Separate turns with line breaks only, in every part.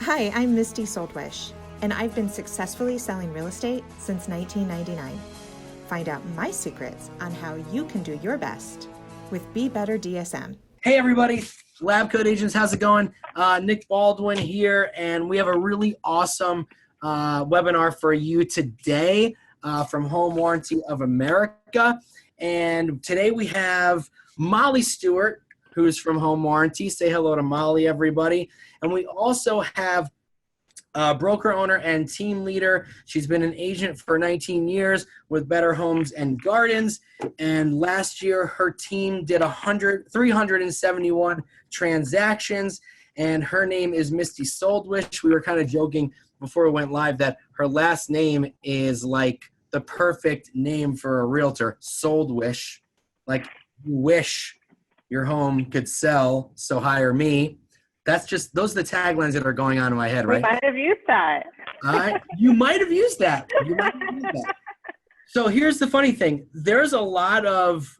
Hi, I'm Misty SOLDwisch, and I've been successfully selling real estate since 1999. Find out my secrets on how you can do your best with Be Better DSM.
Hey everybody, Lab Coat Agents, how's it going? Nick Baldwin here, and we have a really awesome webinar for you today from Home Warranty of America. And today we have Molly Stewart, who's from Home Warranty. Say hello to Molly, everybody. And we also have broker owner and team leader. She's been an agent for 19 years with Better Homes and Gardens. And last year, her team did 371 transactions. And her name is Misty SOLDwisch. We were kind of joking before we went live that her last name is like the perfect name for a realtor, SOLDwisch. Like, you wish your home could sell, so hire me. That's just, those are the taglines that are going on in my head, right?
We might have used that.
You might have used that. So here's the funny thing. There's a lot of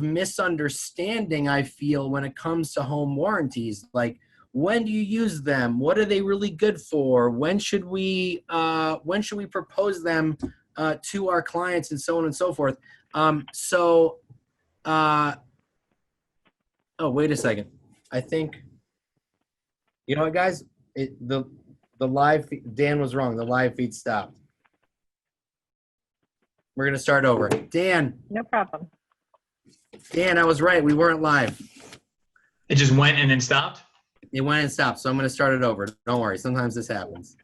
misunderstanding, I feel, when it comes to home warranties. Like, when do you use them? What are they really good for? When should we propose them to our clients, and so on and so forth? Oh, wait a second. I think, you know what, guys? The live feed, Dan was wrong. The live feed stopped. We're going to start over. Dan.
No problem.
Dan, I was right. We weren't live.
It just went and then stopped?
It went and stopped, so I'm going to start it over. Don't worry. Sometimes this happens.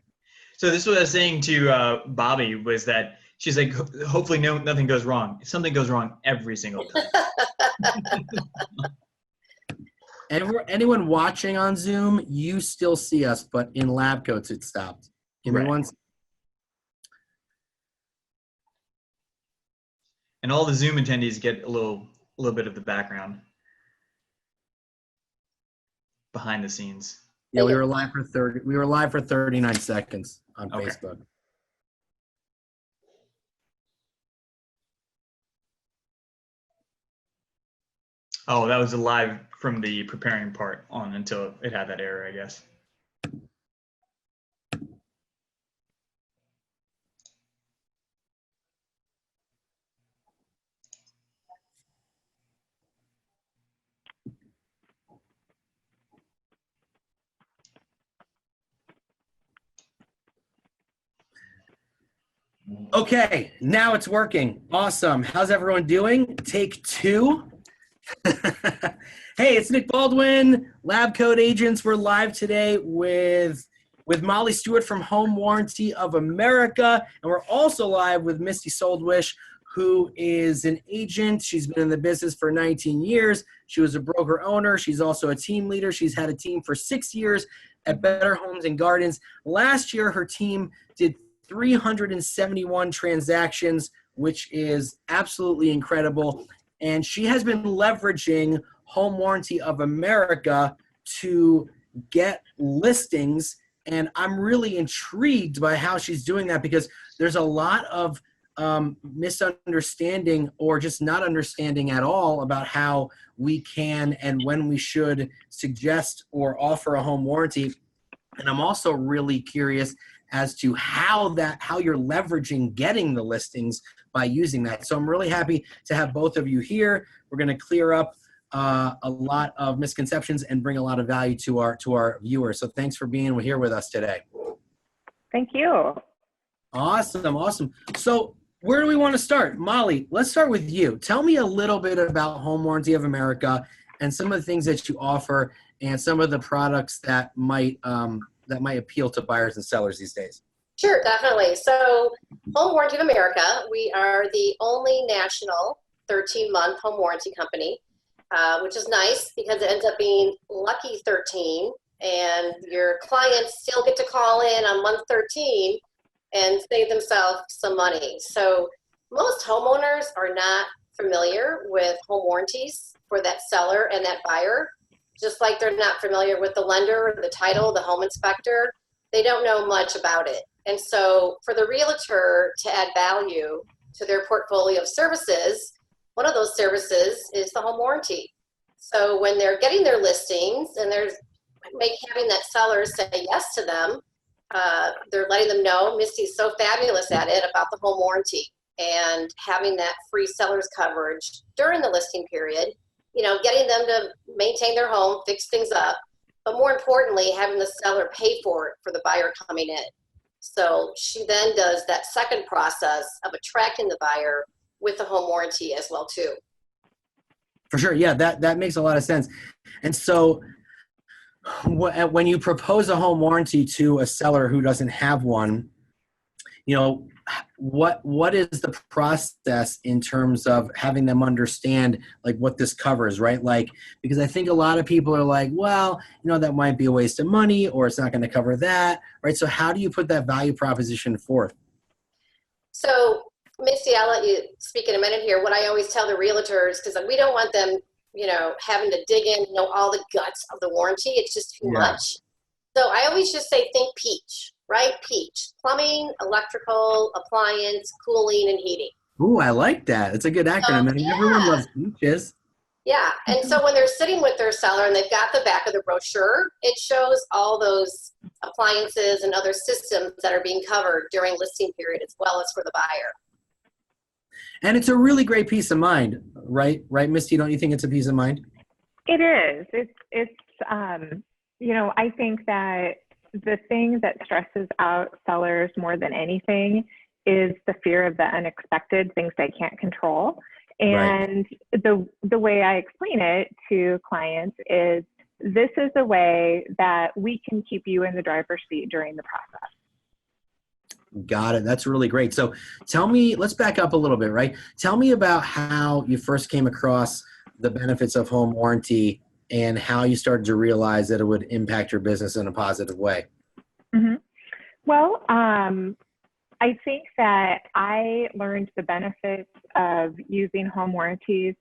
So this is what I was saying to Bobby, was that she's like, hopefully nothing goes wrong. Something goes wrong every single time.
Anyone watching on Zoom, you still see us, but in lab coats it stopped. Give me one.
And all the Zoom attendees get a little bit of the background behind the scenes.
Yeah, we were live for 39 seconds on Facebook.
Oh, that was a live from the preparing part on until it had that error, I guess.
Okay, now it's working. Awesome. How's everyone doing? Take two. Hey, it's Nick Baldwin, Lab Coat Agents. We're live today with Molly Stewart from Home Warranty of America, and we're also live with Misty SOLDwisch, who is an agent. She's been in the business for 19 years. She was a broker owner. She's also a team leader. She's had a team for 6 years at Better Homes and Gardens. Last year, her team did 371 transactions, which is absolutely incredible. And she has been leveraging Home Warranty of America to get listings. And I'm really intrigued by how she's doing that, because there's a lot of misunderstanding or just not understanding at all about how we can and when we should suggest or offer a home warranty. And I'm also really curious as to how you're leveraging getting the listings by using that. So I'm really happy to have both of you here. We're going to clear up a lot of misconceptions and bring a lot of value to our viewers. So thanks for being here with us today.
Thank you.
Awesome. So where do we want to start? Molly, let's start with you. Tell me a little bit about Home Warranty of America and some of the things that you offer and some of the products that might appeal to buyers and sellers these days.
Sure, definitely. So Home Warranty of America, we are the only national 13-month home warranty company, which is nice because it ends up being lucky 13, and your clients still get to call in on month 13 and save themselves some money. So most homeowners are not familiar with home warranties for that seller and that buyer, just like they're not familiar with the lender, the title, the home inspector. They don't know much about it. And so for the realtor to add value to their portfolio of services, one of those services is the home warranty. So when they're getting their listings and they're having that seller say yes to them. They're letting them know Misty's so fabulous at it about the home warranty and having that free seller's coverage during the listing period, getting them to maintain their home, fix things up, but more importantly, having the seller pay for it for the buyer coming in. So she then does that second process of attracting the buyer with the home warranty as well too.
For sure. Yeah, that makes a lot of sense. And so when you propose a home warranty to a seller who doesn't have one, what is the process in terms of having them understand like what this covers, right? Like, because I think a lot of people are like, well, that might be a waste of money or it's not going to cover that, right? So how do you put that value proposition forth?
So Misty, I'll let you speak in a minute here. What I always tell the realtors, because we don't want them, having to dig in, know all the guts of the warranty. It's just too much. So I always just say, think peach, right? Peach, plumbing, electrical, appliance, cooling, and heating.
Ooh, I like that. It's a good acronym. Everyone loves peaches.
Yeah. And so when they're sitting with their seller and they've got the back of the brochure, it shows all those appliances and other systems that are being covered during listing period as well as for the buyer.
And it's a really great peace of mind, right? Right, Misty? Don't you think it's a peace of mind?
It is. It's I think that the thing that stresses out sellers more than anything is the fear of the unexpected, things they can't control. And the way I explain it to clients is, this is a way that we can keep you in the driver's seat during the process.
Got it. That's really great. So tell me, let's back up a little bit, right? Tell me about how you first came across the benefits of home warranty and how you started to realize that it would impact your business in a positive way.
Mm-hmm. Well, I think that I learned the benefits of using home warranties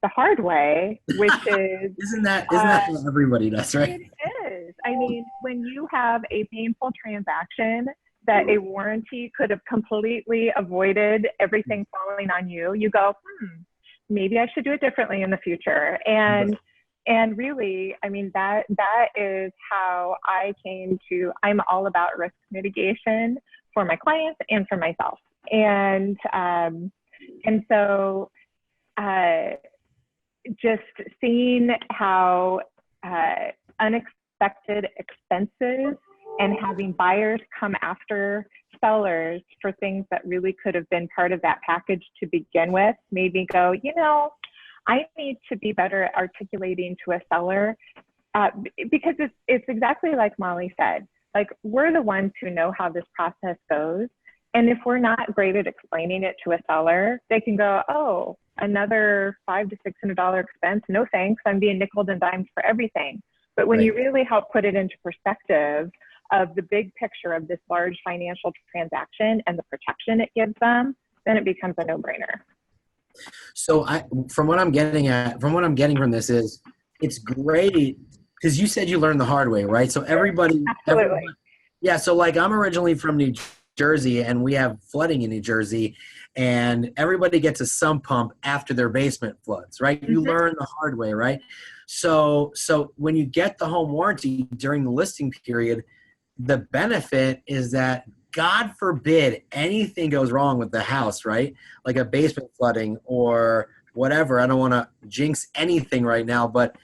the hard way, which is
isn't that what everybody does, right?
It is. I mean, when you have a painful transaction that a warranty could have completely avoided everything falling on you, you go, maybe I should do it differently in the future. And really, I mean, that is how I came to, I'm all about risk mitigation for my clients and for myself. And so just seeing how unexpected expenses and having buyers come after sellers for things that really could have been part of that package to begin with made me go, I need to be better at articulating to a seller because it's exactly like Molly said. Like, we're the ones who know how this process goes. And if we're not great at explaining it to a seller, they can go, oh, another $500 to $600 expense. No thanks. I'm being nickeled and dimed for everything. But when you really help put it into perspective of the big picture of this large financial transaction and the protection it gives them, then it becomes a no-brainer. So
from what I'm getting from this is, it's great because you said you learned the hard way, right? So everybody, so like, I'm originally from New Jersey and we have flooding in New Jersey, and everybody gets a sump pump after their basement floods, right? You learn the hard way, right? So when you get the home warranty during the listing period, the benefit is that, God forbid, anything goes wrong with the house, right? Like a basement flooding or whatever. I don't want to jinx anything right now, but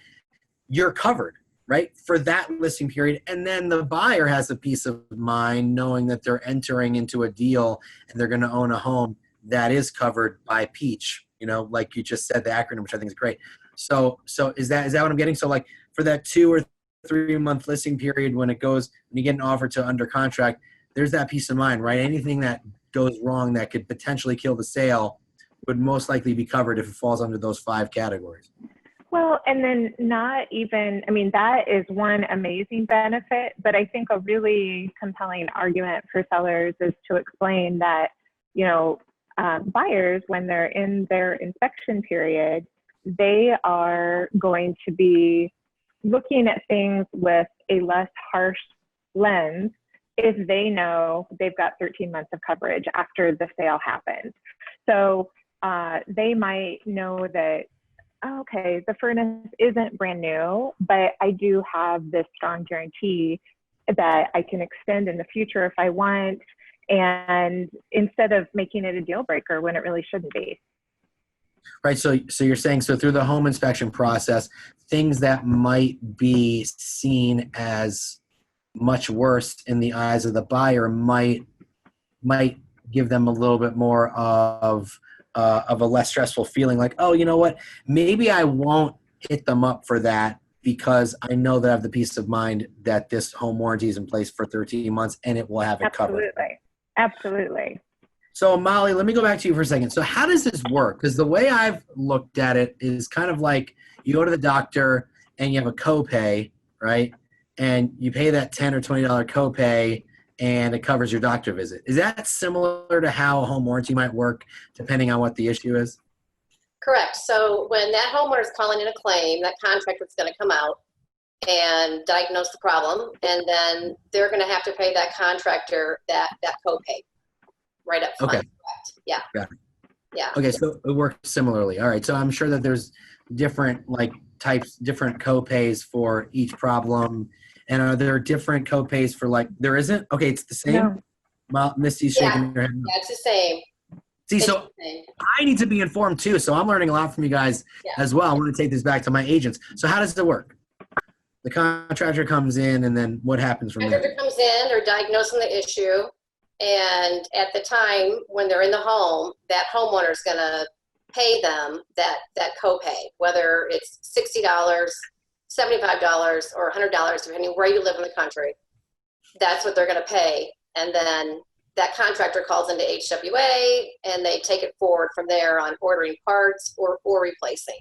you're covered, right, for that listing period. And then the buyer has a peace of mind knowing that they're entering into a deal and they're going to own a home that is covered by Peach, like you just said, the acronym, which I think is great. So is that what I'm getting? So like for that 2 or 3 month listing period, when you get an offer to under contract, there's that peace of mind, right? Anything that goes wrong that could potentially kill the sale would most likely be covered if it falls under those 5 categories.
Well, and then that is one amazing benefit, but I think a really compelling argument for sellers is to explain that, buyers, when they're in their inspection period, they are going to be looking at things with a less harsh lens if they know they've got 13 months of coverage after the sale happens. So they might know that okay, the furnace isn't brand new, but I do have this strong guarantee that I can extend in the future if I want, and instead of making it a deal breaker when it really shouldn't be.
Right. So you're saying, so through the home inspection process, things that might be seen as much worse in the eyes of the buyer might give them a little bit more of a less stressful feeling, like, oh, you know what, maybe I won't hit them up for that because I know that I have the peace of mind that this home warranty is in place for 13 months and it will have it covered.
Absolutely.
So Molly, let me go back to you for a second. So how does this work? Because the way I've looked at it is kind of like you go to the doctor and you have a copay, right? And you pay that $10 or $20 copay and it covers your doctor visit. Is that similar to how a home warranty might work depending on what the issue is?
Correct. So when that homeowner is calling in a claim, that contractor is going to come out and diagnose the problem, and then they're going to have to pay that contractor that copay right up front.
Okay.
Correct. Yeah.
Got it.
Yeah.
Okay, so it works similarly. All right, so I'm sure that there's different different copays for each problem. And are there different copays for there isn't? Okay, it's the same.
No.
Misty's shaking her head.
Yeah, it's the same.
See,
It's
so
the same.
I need to be informed too. So I'm learning a lot from you guys as well. I want to take this back to my agents. So how does it work? The contractor comes in, and then what happens from there?
Contractor comes in, they're diagnosing the issue, and at the time when they're in the home, that homeowner is going to pay them that copay, whether it's $60, $75, or $100, depending where you live in the country. That's what they're going to pay, and then that contractor calls into HWA, and they take it forward from there on ordering parts or replacing.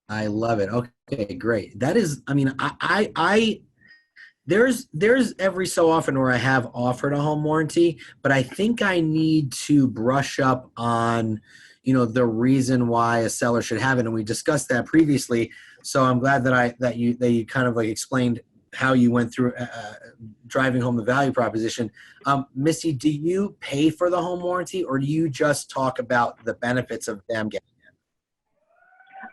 I love it. Okay, great. That is, I mean, there's every so often where I have offered a home warranty, but I think I need to brush up on, the reason why a seller should have it. And we discussed that previously. So I'm glad that you kind of explained how you went through driving home the value proposition. Misty, do you pay for the home warranty, or do you just talk about the benefits of them getting it?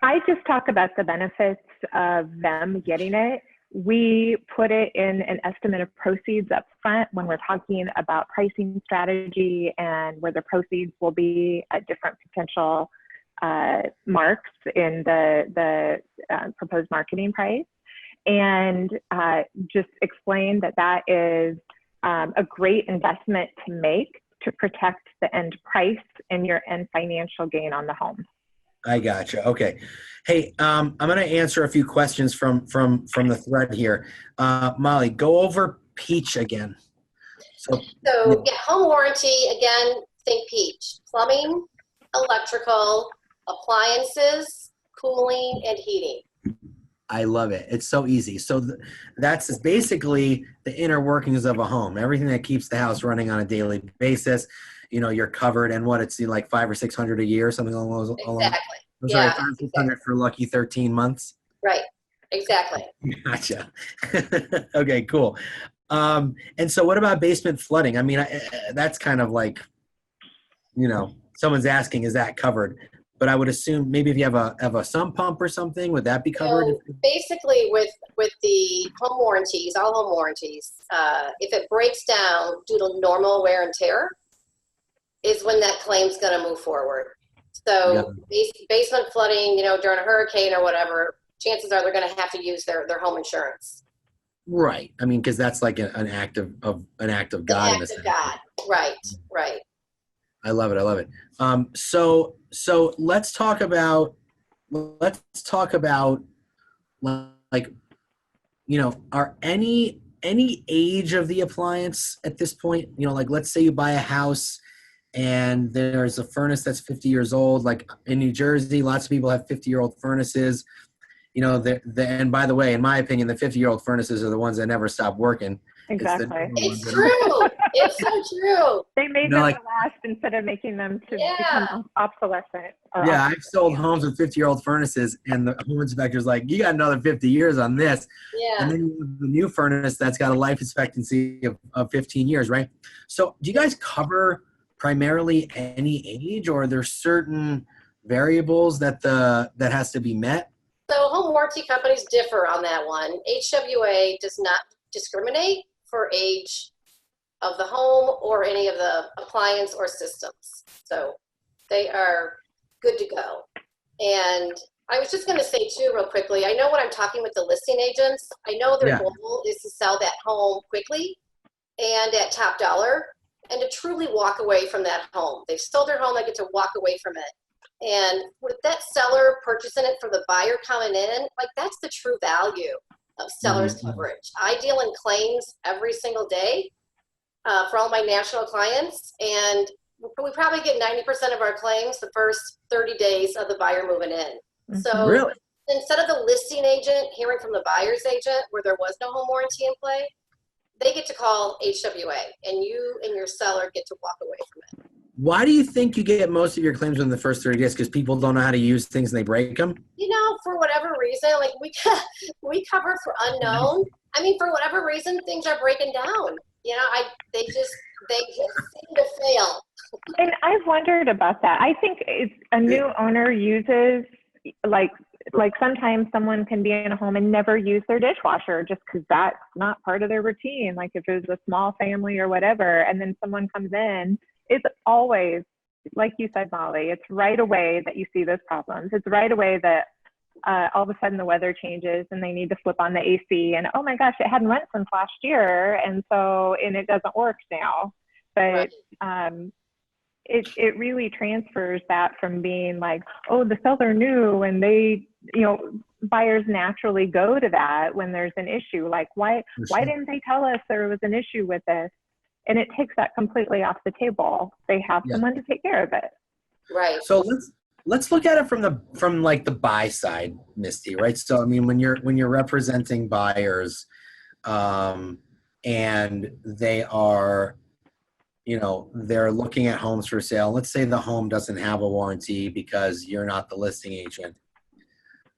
I just talk about the benefits of them getting it. We put it in an estimate of proceeds up front when we're talking about pricing strategy and where the proceeds will be at different potential marks in the proposed marketing price. And just explain that is a great investment to make to protect the end price and your end financial gain on the home.
I gotcha. Okay. Hey, I'm going to answer a few questions from the thread here. Molly, go over Peach again. So
home warranty, again, think Peach. Plumbing, electrical, appliances, cooling, and heating.
I love it. It's so easy. So that's basically the inner workings of a home. Everything that keeps the house running on a daily basis. You're covered, and what it's like $500 or $600 a year, something along those.
Exactly.
I'm sorry, $500 for lucky 13 months.
Right. Exactly.
Gotcha. Okay, cool. And so, what about basement flooding? I mean, that's kind of like, someone's asking, is that covered? But I would assume maybe if you have a sump pump or something, would that be covered?
So basically, with the home warranties, all home warranties, if it breaks down due to normal wear and tear, is when that claim's going to move forward. So basement flooding, during a hurricane or whatever, chances are they're going to have to use their home insurance.
Right. I mean, because that's like an act of God.
An act of God. Right. Right.
I love it. So let's talk about are any age of the appliance at this point? Let's say you buy a house and there's a furnace that's 50 years old. Like in New Jersey, lots of people have 50-year-old furnaces. And by the way, in my opinion, the 50-year-old furnaces are the ones that never stop working.
Exactly.
It's true. It's so true.
They made them last instead of making them to become obsolescent.
I've sold homes with 50-year-old furnaces, and the home inspector's like, you got another 50 years on this.
Yeah.
And then you have the new furnace that's got a life expectancy of 15 years, right? So do you guys cover primarily any age, or are there certain variables that has to be met?
So home warranty companies differ on that one. HWA does not discriminate for age of the home or any of the appliance or systems. So they are good to go. And I was just going to say too, real quickly, I know when I'm talking with the listing agents, I know their goal is to sell that home quickly and at top dollar and to truly walk away from that home. They've sold their home, they get to walk away from it. And with that seller purchasing it for the buyer coming in, like that's the true value of seller's coverage. I deal in claims every single day for all my national clients, and we probably get 90% of our claims the first 30 days of the buyer moving in. So
really?
Instead of the listing agent hearing from the buyer's agent where there was no home warranty in play, they get to call HWA, and you and your seller get to walk away from it.
Why do you think you get most of your claims in the first 30 days? Because people don't know how to use things and they break them?
You know, for whatever reason, like we cover for unknown. I mean, for whatever reason, things are breaking down. You know, they just seem to fail.
And I've wondered about that. I think it's a new owner uses like sometimes someone can be in a home and never use their dishwasher just because that's not part of their routine. Like if it was a small family or whatever, and then someone comes in, it's always, like you said, Molly, it's right away that you see those problems. It's right away that all of a sudden the weather changes and they need to flip on the AC and, oh my gosh, it hadn't went since last year. And it doesn't work now. But it really transfers that from being like, oh, the seller knew, and they, buyers naturally go to that when there's an issue. Like, why didn't they tell us there was an issue with this? And it takes that completely off the table. They have someone to take care of it.
Right.
So let's look at it from like the buy side, Misty, right? So I mean, when you're representing buyers, and they are, they're looking at homes for sale. Let's say the home doesn't have a warranty because you're not the listing agent.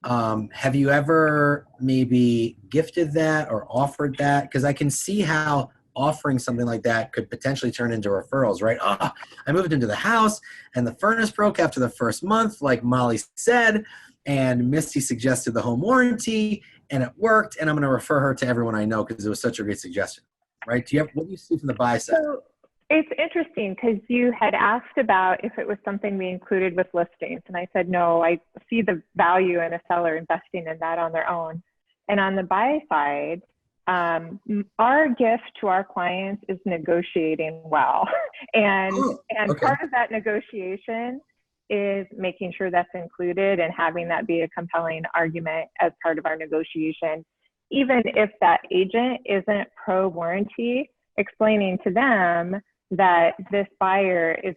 Have you ever maybe gifted that or offered that? Because I can see how offering something like that could potentially turn into referrals, right? I moved into the house and the furnace broke after the first month, like Molly said, and Misty suggested the home warranty and it worked, and I'm going to refer her to everyone I know because it was such a great suggestion, right? What do you see from the buy side?
So it's interesting because you had asked about if it was something we included with listings, and I said, no, I see the value in a seller investing in that on their own. And on the buy side, our gift to our clients is negotiating well. And part of that negotiation is making sure that's included and having that be a compelling argument as part of our negotiation. Even if that agent isn't pro warranty, explaining to them that this buyer is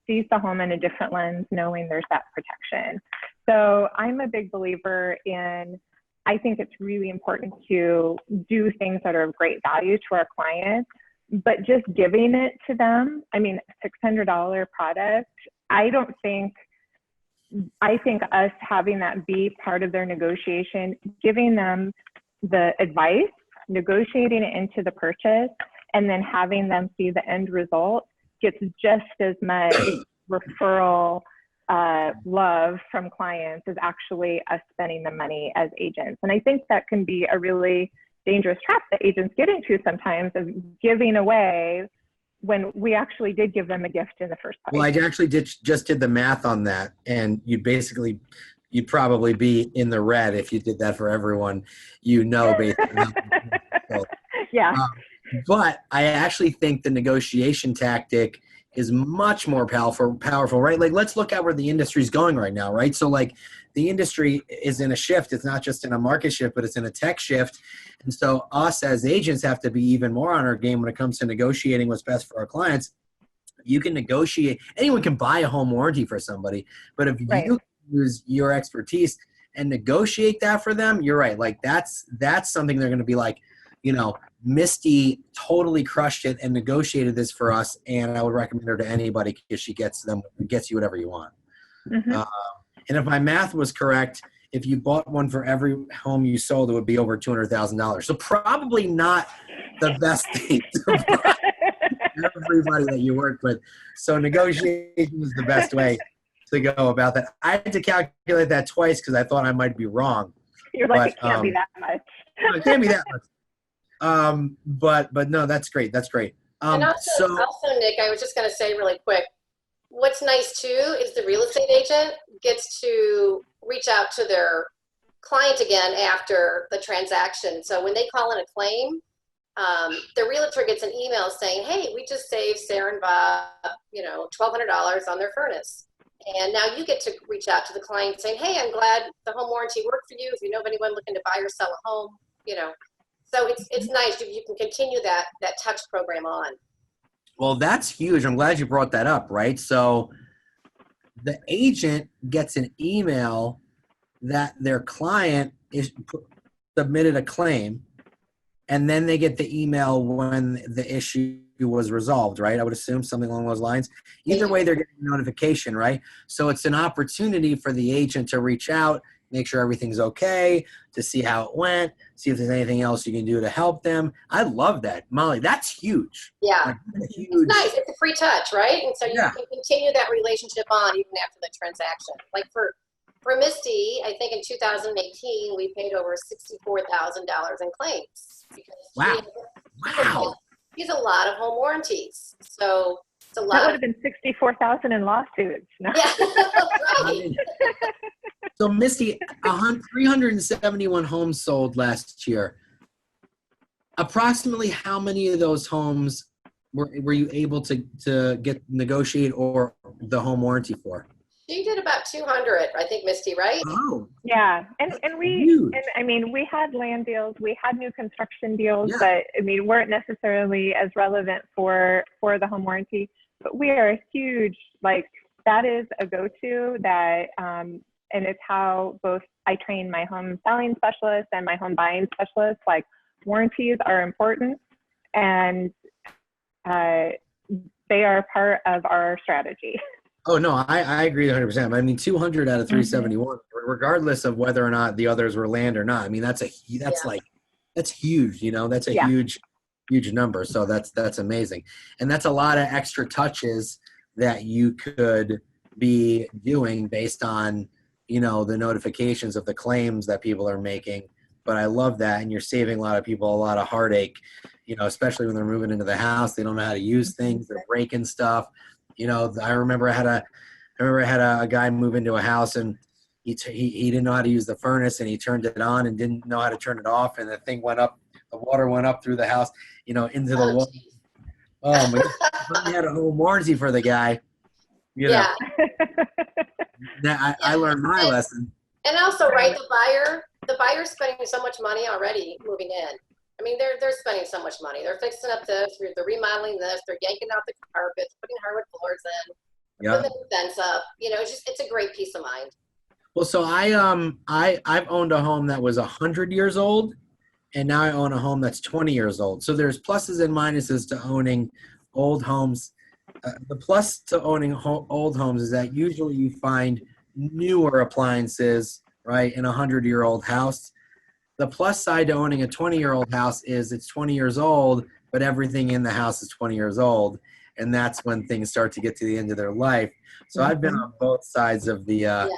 sees the home in a different lens, knowing there's that protection. So I'm a big believer in, I think it's really important to do things that are of great value to our clients, but just giving it to them, I mean, $600 product, I think us having that be part of their negotiation, giving them the advice, negotiating it into the purchase, and then having them see the end result gets just as much referral love from clients is actually us spending the money as agents. And I think that can be a really dangerous trap that agents get into sometimes, of giving away when we actually did give them a gift in the first place.
Well, I actually just did the math on that, and you'd probably be in the red if you did that for everyone, basically. So,
yeah.
But I actually think the negotiation tactic is much more powerful, right? Like, let's look at where the industry is going right now, right? So like the industry is in a shift. It's not just in a market shift, but it's in a tech shift. And so us as agents have to be even more on our game when it comes to negotiating what's best for our clients. You can negotiate. Anyone can buy a home warranty for somebody, but if you use your expertise and negotiate that for them, you're right. Like that's something they're going to be like, Misty totally crushed it and negotiated this for us, and I would recommend her to anybody because she gets you whatever you want.
Mm-hmm.
And if my math was correct, if you bought one for every home you sold, it would be over $200,000. So probably not the best thing to buy everybody that you work with. So negotiation is the best way ago about that. I had to calculate that twice because I thought I might be wrong.
You're like,
But,
it can't be that much.
No, it can't be that much. But no, that's great. That's great.
And also, Nick, I was just going to say really quick, what's nice too is the real estate agent gets to reach out to their client again after the transaction. So when they call in a claim, the realtor gets an email saying, hey, we just saved Sarah and Bob, $1,200 on their furnace. And now you get to reach out to the client saying, hey, I'm glad the home warranty worked for you. If you know of anyone looking to buy or sell a home, So it's nice. You can continue that touch program on.
Well, that's huge. I'm glad you brought that up, right? So the agent gets an email that their client submitted a claim, and then they get the email when the issue was resolved, right? I would assume something along those lines. Either way, they're getting a notification, right? So it's an opportunity for the agent to reach out, make sure everything's okay, to see how it went, see if there's anything else you can do to help them. I love that. Molly, that's huge.
Yeah.
Like, huge.
It's nice. It's a free touch, right? And so you can continue that relationship on even after the transaction. Like for Misty, I think in 2018, we paid over $64,000 in claims.
Wow.
He's a lot of home warranties. So it's a lot.
That would have been $64,000 in lawsuits. No?
Yeah, right.
So Misty, 371 homes sold last year. Approximately how many of those homes were you able to get negotiate or the home warranty for?
She did about 200, I think, Misty, right?
Oh,
yeah, and we had land deals, we had new construction deals that weren't necessarily as relevant for the home warranty, but we are a huge, that is a go-to that, and it's how both I train my home selling specialists and my home buying specialists. Like, warranties are important, and they are part of our strategy.
Oh, no, I agree 100%. I mean, 200 out of 371, regardless of whether or not the others were land or not. I mean, that's huge. That's a huge number. So that's amazing. And that's a lot of extra touches that you could be doing based on, the notifications of the claims that people are making. But I love that. And you're saving a lot of people a lot of heartache, especially when they're moving into the house. They don't know how to use things. They're breaking stuff. I remember I had a guy move into a house, and he didn't know how to use the furnace, and he turned it on and didn't know how to turn it off, and the water went up through the house, into the wall. Oh my God. He had a home warranty for the guy.
Yeah.
I learned my lesson.
And also, right, the buyer's spending so much money already moving in. I mean, they're spending so much money. They're fixing up this, they're remodeling this, they're yanking out the carpets, putting hardwood floors in, putting the fence up. It's a great peace of mind.
Well, so I've owned a home that was 100 years old, and now I own a home that's 20 years old. So there's pluses and minuses to owning old homes. The plus to owning old homes is that usually you find newer appliances, right, in a 100-year-old house. The plus side to owning a 20-year-old house is it's 20 years old, but everything in the house is 20 years old, and that's when things start to get to the end of their life. So I've been on both sides of the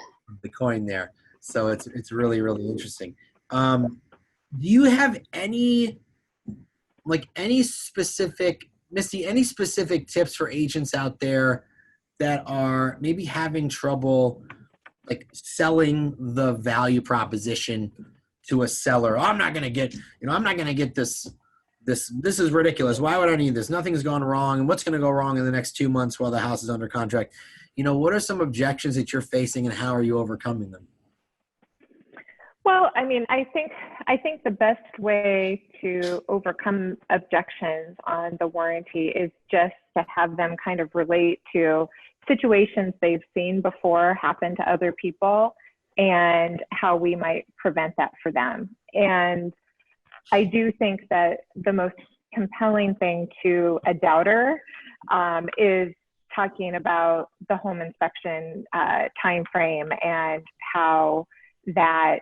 coin there. So it's really, really interesting. Do you have any specific tips for agents out there that are maybe having trouble selling the value proposition to a seller? I'm not going to get this. This is ridiculous. Why would I need this? Nothing's gone wrong. And what's going to go wrong in the next 2 months while the house is under contract? What are some objections that you're facing, and how are you overcoming them?
Well, I think the best way to overcome objections on the warranty is just to have them kind of relate to situations they've seen before happen to other people, and how we might prevent that for them. And I do think that the most compelling thing to a doubter is talking about the home inspection time frame, and how that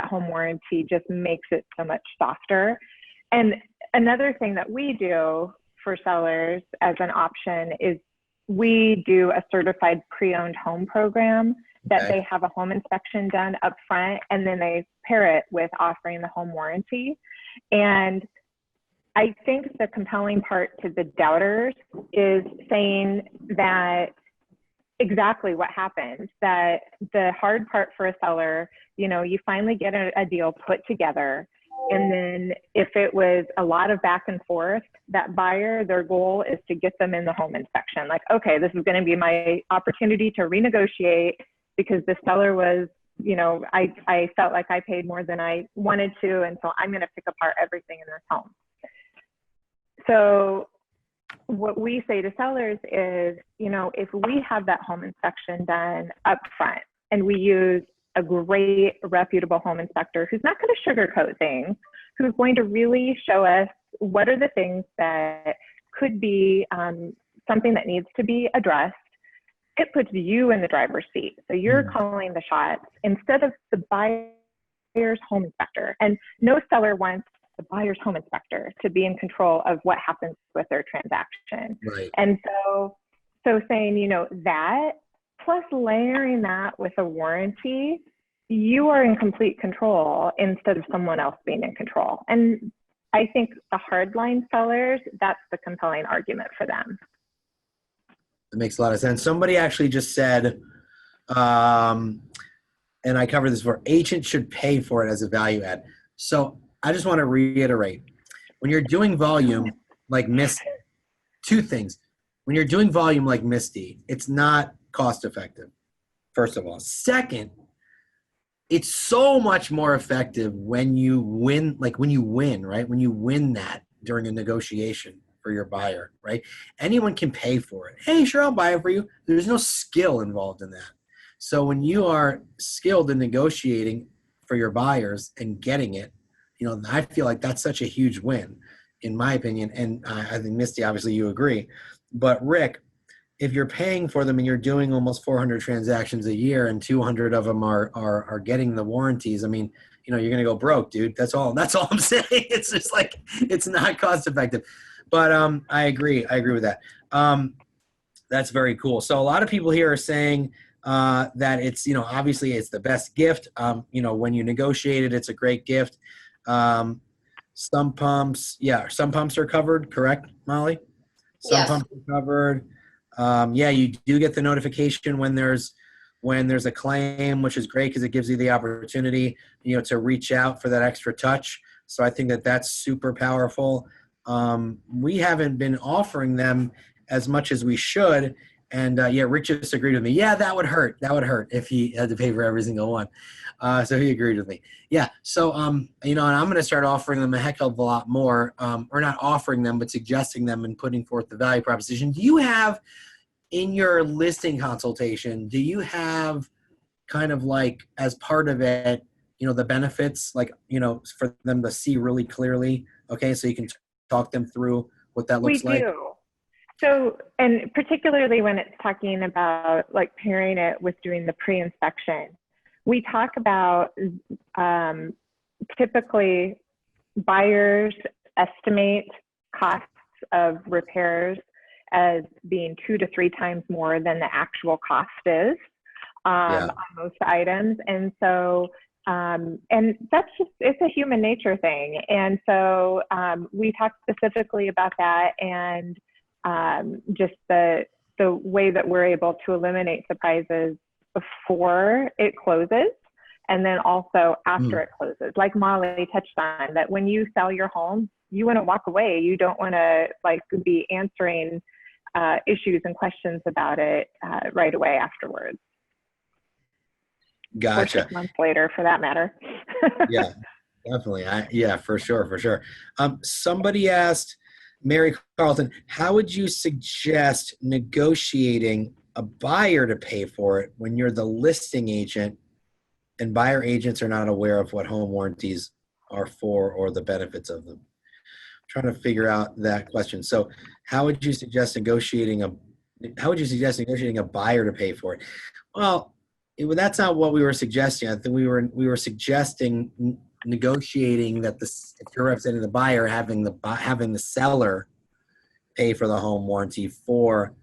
home warranty just makes it so much softer. And another thing that we do for sellers as an option is we do a certified pre-owned home program that they have a home inspection done up front, and then they pair it with offering the home warranty. And I think the compelling part to the doubters is saying that exactly what happened, that the hard part for a seller, you know, you finally get a deal put together. And then if it was a lot of back and forth, that buyer, their goal is to get them in the home inspection. Like, okay, this is going to be my opportunity to renegotiate because the seller was, you know, I felt like I paid more than I wanted to. And so I'm going to pick apart everything in this home. So what we say to sellers is, you know, if we have that home inspection done up front and we use a great reputable home inspector who's not going to sugarcoat things, who's going to really show us what are the things that could be something that needs to be addressed, it puts you in the driver's seat. So you're calling the shots instead of the buyer's home inspector. And no seller wants the buyer's home inspector to be in control of what happens with their transaction.
Right.
And so saying, you know, that plus layering that with a warranty, you are in complete control instead of someone else being in control. And I think the hardline sellers, that's the compelling argument for them.
That makes a lot of sense. Somebody actually just said, and I covered this before, agent should pay for it as a value add. So I just want to reiterate, when you're doing volume like Misty, two things. When you're doing volume like Misty, it's not cost effective, first of all. Second, it's so much more effective when you win, like when you win, right? When you win that during a negotiation for your buyer, right? Anyone can pay for it. Hey, sure, I'll buy it for you. There's no skill involved in that. So when you are skilled in negotiating for your buyers and getting it, you know, I feel like that's such a huge win, in my opinion. And I think, Misty, obviously you agree. But Rick, if you're paying for them and you're doing almost 400 transactions a year and 200 of them are getting the warranties, I mean, you know, you're going to go broke, dude. That's all I'm saying. It's just like, it's not cost effective. But I agree with that. That's very cool. So a lot of people here are saying that it's, you know, obviously it's the best gift. You know, when you negotiate it, it's a great gift. Some pumps are covered, correct, Molly? Some pumps are covered. Yeah, you do get the notification when there's a claim, which is great because it gives you the opportunity, you know, to reach out for that extra touch. So I think that that's super powerful. We haven't been offering them as much as we should. And yeah, Rick just agreed with me. Yeah, that would hurt. That would hurt if he had to pay for every single one. So he agreed with me. Yeah. So, you know, and I'm going to start offering them a heck of a lot more, or not offering them, but suggesting them and putting forth the value proposition. Do you have in your listing consultation, do you have kind of like as part of it, you know, the benefits, like, you know, for them to see really clearly? Okay. So you can talk them through what that looks like.
We do. So, and particularly when it's talking about like pairing it with doing the pre-inspection, we talk about typically buyers estimate costs of repairs as being 2 to 3 times more than the actual cost is on most items. And so, and that's just, it's a human nature thing. And so we talked specifically about that and just the way that we're able to eliminate surprises before it closes and then also after it closes. Like Molly touched on, that when you sell your home, you want to walk away. You don't want to like be answering issues and questions about it right away afterwards.
Gotcha.
Or 6 months later, for that matter.
Yeah, definitely. Yeah, for sure. Somebody asked, Mary Carlton, how would you suggest negotiating a buyer to pay for it when you're the listing agent and buyer agents are not aware of what home warranties are for or the benefits of them? I'm trying to figure out that question. So how would you suggest negotiating a buyer to pay for it? Well, that's not what we were suggesting. I think we were suggesting negotiating that if you're representing the buyer, having the seller pay for the home warranty for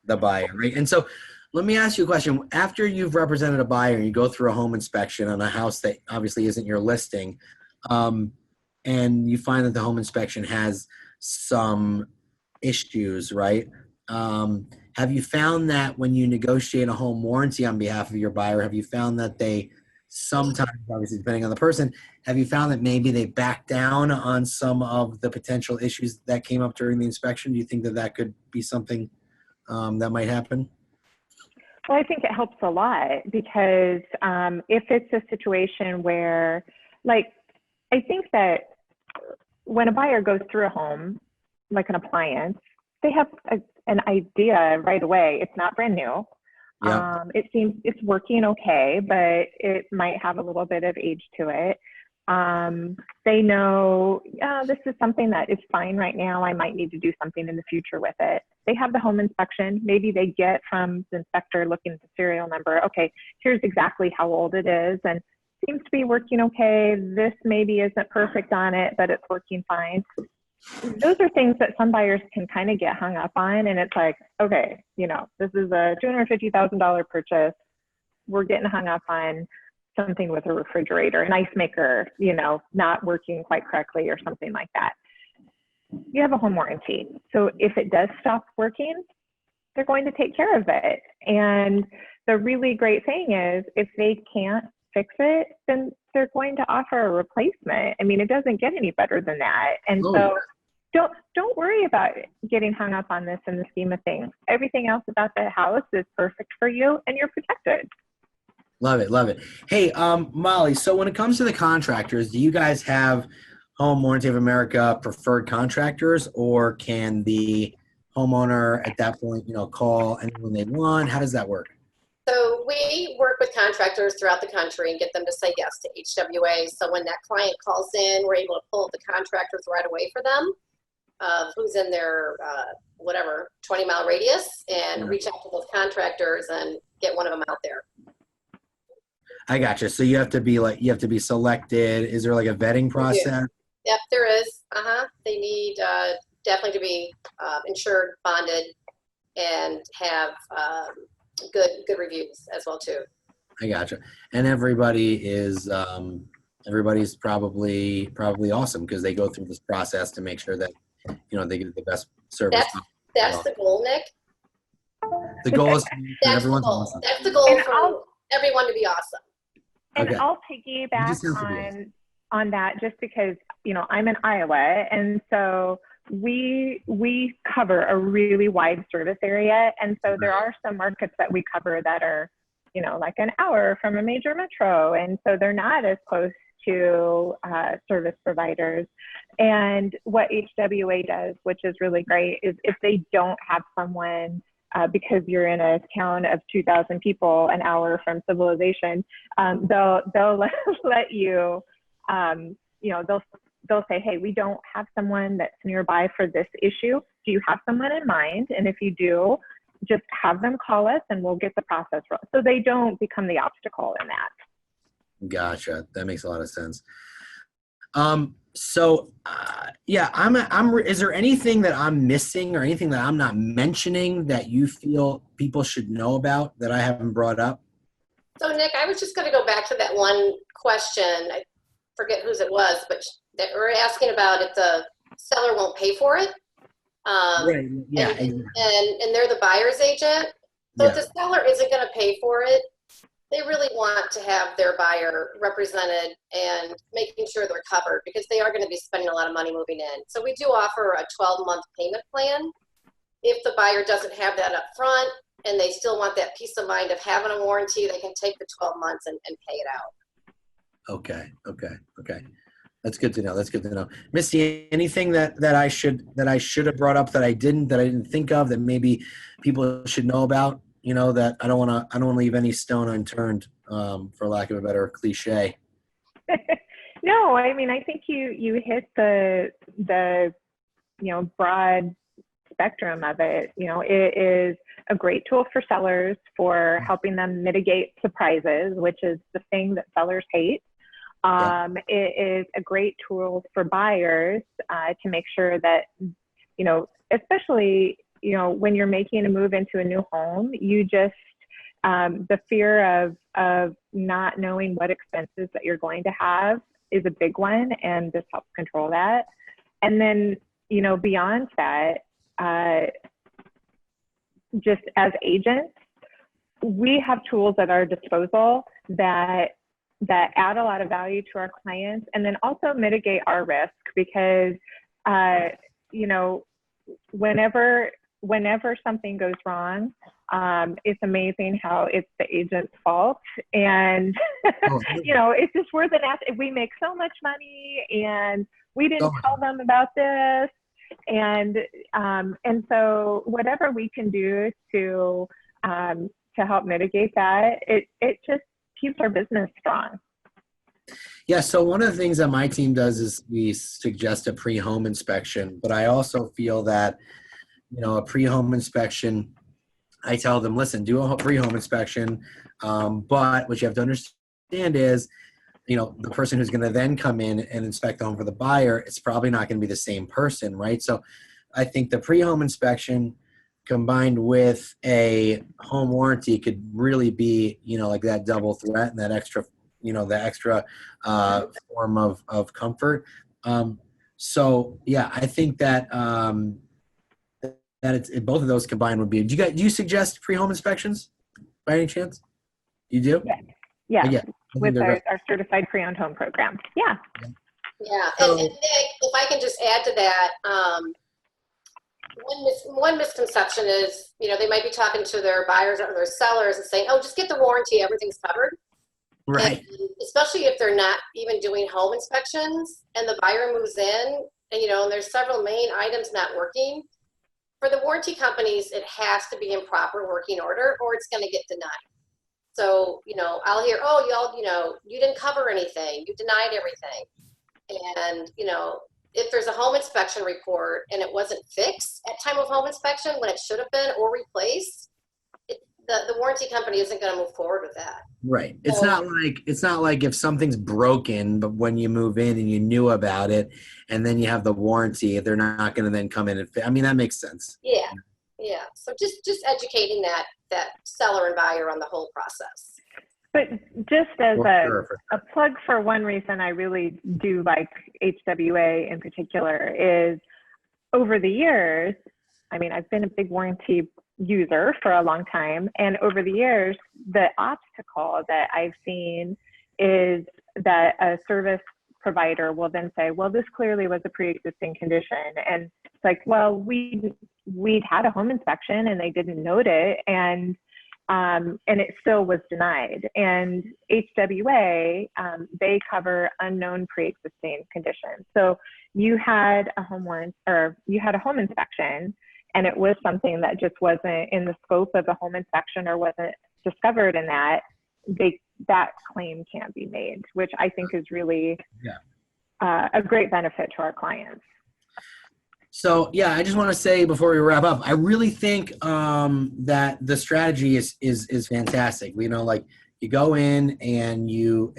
the buyer, right? And so let me ask you a question. After you've represented a buyer and you go through a home inspection on a house that obviously isn't your listing, and you find that the home inspection has some issues, right? Have you found that when you negotiate a home warranty on behalf of your buyer, have you found that they sometimes, obviously depending on the person, have you found that maybe they back down on some of the potential issues that came up during the inspection? Do you think that that could be something that might happen?
Well, I think it helps a lot because if it's a situation where, like, I think that when a buyer goes through a home, like an appliance, they have an idea right away. It's not brand new.
Yeah.
It seems it's working okay, but it might have a little bit of age to it. They know, this is something that is fine right now. I might need to do something in the future with it. They have the home inspection. Maybe they get from the inspector looking at the serial number, okay, here's exactly how old it is and seems to be working okay. This maybe isn't perfect on it, but it's working fine. Those are things that some buyers can kind of get hung up on. And it's like, okay, this is a $250,000 purchase. We're getting hung up on something with a refrigerator, an ice maker, not working quite correctly or something like that. You have a home warranty. So if it does stop working, they're going to take care of it. And the really great thing is if they can't fix it, then they're going to offer a replacement. I mean, it doesn't get any better than that. And so don't worry about getting hung up on this in the scheme of things. Everything else about the house is perfect for you and you're protected.
Love it. Love it. Hey, Molly, so when it comes to the contractors, do you guys have Home Warranty of America preferred contractors, or can the homeowner at that point, call anyone they want? How does that work?
So we work with contractors throughout the country and get them to say yes to HWA. So when that client calls in, we're able to pull up the contractors right away for them, who's in their 20-mile radius, and reach out to those contractors and get one of them out there.
I gotcha. So you have to be selected. Is there like a vetting process?
Yep, there is. They need definitely to be insured, bonded, and have good reviews as well too.
I gotcha. And everybody's probably awesome because they go through this process to make sure that they get the best service.
That's the goal, Nick.
The goal is everyone's
awesome. That's the goal for everyone to be awesome.
And okay. I'll piggyback on that just because, I'm in Iowa. And so we cover a really wide service area. And so there are some markets that we cover that are, like an hour from a major metro. And so they're not as close to service providers. And what HWA does, which is really great, is if they don't have someone because you're in a town of 2,000 people, an hour from civilization, they'll let you, they'll say, hey, we don't have someone that's nearby for this issue. Do you have someone in mind? And if you do, just have them call us and we'll get the process rolling. So they don't become the obstacle in that.
Gotcha. That makes a lot of sense. Is there anything that I'm missing or anything that I'm not mentioning that you feel people should know about that I haven't brought up?
So Nick, I was just going to go back to that one question. I forget whose it was, but that we're asking about if the seller won't pay for it.
Right. Yeah.
And they're the buyer's agent. So if the seller isn't going to pay for it, they really want to have their buyer represented and making sure they're covered because they are going to be spending a lot of money moving in. So we do offer a 12-month payment plan. If the buyer doesn't have that up front and they still want that peace of mind of having a warranty, they can take the 12 months and pay it out.
Okay. That's good to know. Misty, anything that I should have brought up that I didn't think of that maybe people should know about? That I don't want to leave any stone unturned, for lack of a better cliche.
No, I mean, I think you hit the broad spectrum of it. It is a great tool for sellers for helping them mitigate surprises, which is the thing that sellers hate. It is a great tool for buyers to make sure that, especially you know, when you're making a move into a new home, you just, the fear of not knowing what expenses that you're going to have is a big one, and this helps control that. And then, you know, beyond that, just as agents, we have tools at our disposal that add a lot of value to our clients, and then also mitigate our risk, because you know, whenever something goes wrong, it's amazing how it's the agent's fault, and you know, it's just worth an ask. We make so much money, and we didn't tell them about this, and so whatever we can do to help mitigate that, it just keeps our business strong.
Yeah, so one of the things that my team does is we suggest a pre-home inspection, but I also feel that, you know, a pre-home inspection, I tell them, listen, do a pre-home inspection, but what you have to understand is, you know, the person who's going to then come in and inspect the home for the buyer, it's probably not going to be the same person, right? So I think the pre-home inspection combined with a home warranty could really be, you know, like that double threat and that extra, you know, the extra form of comfort. So yeah, I think that both of those combined would be. Do you suggest pre-home inspections by any chance? You do?
Yeah. With our certified pre-owned home program. Yeah.
Yeah.
So,
and Nick, if I can just add to that, one misconception is, you know, they might be talking to their buyers or their sellers and saying, oh, just get the warranty, everything's covered.
right.
And especially if they're not even doing home inspections and the buyer moves in and, you know, and there's several main items not working. For the warranty companies, it has to be in proper working order or it's going to get denied. So, you know, I'll hear, oh, y'all, you know, you didn't cover anything. You denied everything. And, you know, if there's a home inspection report and it wasn't fixed at time of home inspection when it should have been or replaced, the warranty company isn't going to move forward with that.
Right. It's not like if something's broken, but when you move in and you knew about it and then you have the warranty, they're not going to then come in and I mean, that makes sense.
Yeah. Yeah. So just educating that seller and buyer on the whole process.
But just as a plug for one reason I really do like HWA in particular is over the years, I mean, I've been a big warranty user for a long time. And over the years, the obstacle that I've seen is that a service provider will then say, well, this clearly was a pre-existing condition. And it's like, well, we'd had a home inspection and they didn't note it. And it still was denied. And HWA, they cover unknown pre-existing conditions. So you had a home warrant, or you had a home inspection, and it was something that just wasn't in the scope of the home inspection or wasn't discovered in that, that claim can't be made, which I think is really a great benefit to our clients.
So yeah, I just want to say before we wrap up, I really think that the strategy is fantastic. You know, like you go in and you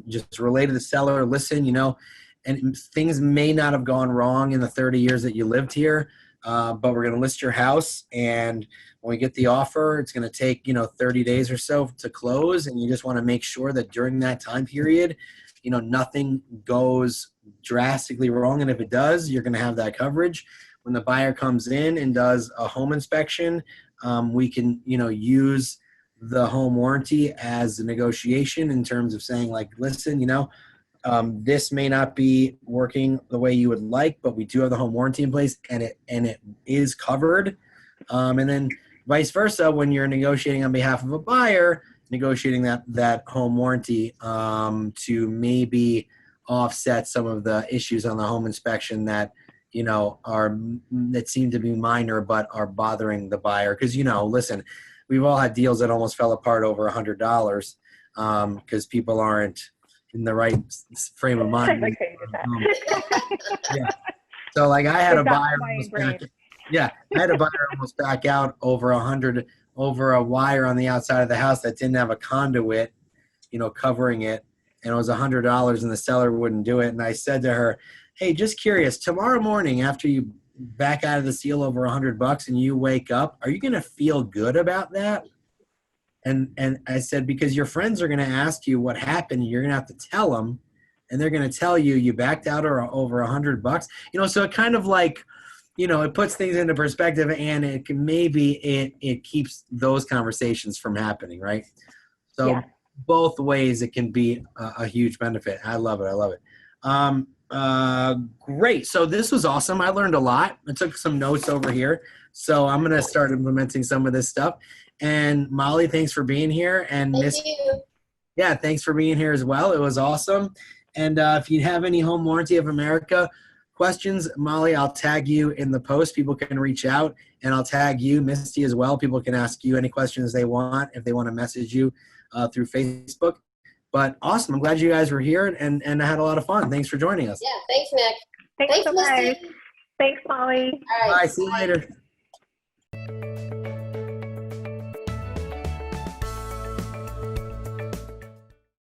just relay to the seller, listen, you know, and things may not have gone wrong in the 30 years that you lived here, but we're going to list your house, and when we get the offer, it's going to take, you know, 30 days or so to close, and you just want to make sure that during that time period, you know, nothing goes drastically wrong, and if it does, you're going to have that coverage. When the buyer comes in and does a home inspection, we can, you know, use the home warranty as a negotiation in terms of saying, like, listen, you know, this may not be working the way you would like, but we do have the home warranty in place, and it is covered. And then vice versa, when you're negotiating on behalf of a buyer, negotiating that home warranty to maybe offset some of the issues on the home inspection that, you know, that seem to be minor but are bothering the buyer. Because, you know, listen, we've all had deals that almost fell apart over $100 because people aren't in the right frame of mind. Yeah. So like I had a buyer almost back out over a wire on the outside of the house that didn't have a conduit, you know, covering it. And it was $100 and the seller wouldn't do it. And I said to her, hey, just curious, tomorrow morning after you back out of the seal over $100 and you wake up, are you going to feel good about that? And I said, because your friends are going to ask you what happened. You're going to have to tell them, and they're going to tell you you backed out or over $100. So it kind of like, it puts things into perspective, and it can it keeps those conversations from happening, right? So
Yeah.
both ways it can be a huge benefit. I love it. I love it. Great. So this was awesome. I learned a lot. I took some notes over here. So I'm going to start implementing some of this stuff. And Molly, thanks for being here. And
Thank you.
Yeah, thanks for being here as well. It was awesome. And if you have any Home Warranty of America questions, Molly, I'll tag you in the post. People can reach out, and I'll tag you, Misty, as well. People can ask you any questions they want if they want to message you through Facebook. But awesome. I'm glad you guys were here, and I had a lot of fun. Thanks for joining us.
Yeah, thanks, Nick.
Thanks so much.
Misty.
Thanks, Molly.
All right.
Bye. See you later.